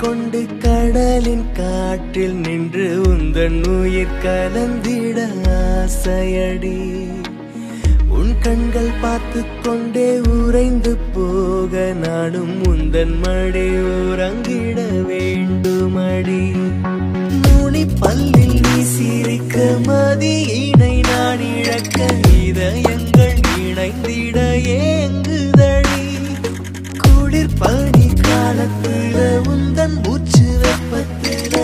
கொண்டு கடலின் காற்றில் நின்று உந்தன் உயிர் கலந்திட ஆசையடி. உன் கண்கள் பார்த்து கொண்டே உறைந்து போக நானும் உந்தன் மடி உறங்கிட வேண்டுமடி. நுனி பல்லில் நீ சிரிக்க மதியினை நான் இழக்க இதயங்கள் இணைந்திட ஏங்குதடி. குளிர் பனி காலத்துல உந்தன் மூச்சு வெப்பத்துல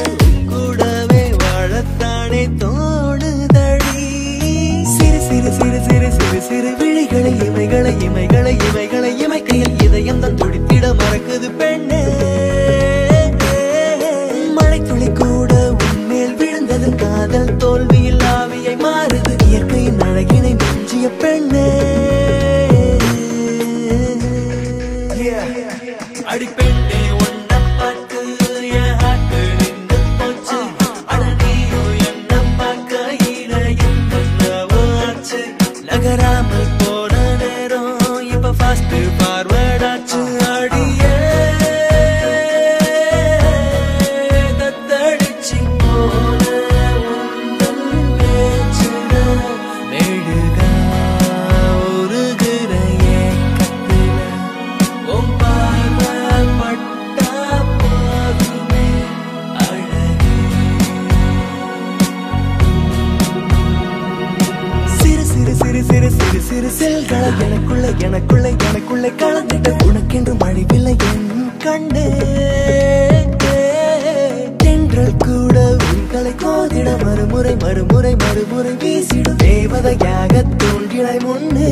கூடவே வாழத்தானே தோணுதடி. சிறு சிறு சிறு சிறு சிறு சிறு விழிகளை இமைகளை இமைகளை இமைகளை இமைக்கையில் இதயம் தான் துடித்திட மறக்குது பெண்ணே. மழை துளி கூட உன்மேல் விழுந்தது காதல் தோல்வியில் ஆவியை மாறுது இயற்கையின் அழகினை மிஞ்சிய பெண்ணே. அடி பெண்ணே உன்னை பார்த்து என் ஹார்ட் நின்று போச்சு. அட நீயும் என்ன பார்க்கையில என்னவோ ஆச்சு. நகராமல் போன நேரம் இப்ப ஃபாஸ்ட் ஃபார்வர்ட் ஆச்சு. அடியே தத்தடிச்சு போன உந்தன் பேச்சுல மெழுகா உருகுற ஏக்கத்துல உன் பார்வை பட்டா போதுமே அழகே. சிறு சிறு சிறு சிறு சிறு சிறு செல்களை எனக்குள்ள எனக்குள்ள எனக்குள்ள கலந்துட்ட உனக்கென்று மழைவில்லை என் கண்ணே. தென்றல் கூட உங்களை கோதிட மறுமுறை மறுமுறை மறுமுறை வீசிடும் தேவதையாக தோன்றினாய் முன்னே.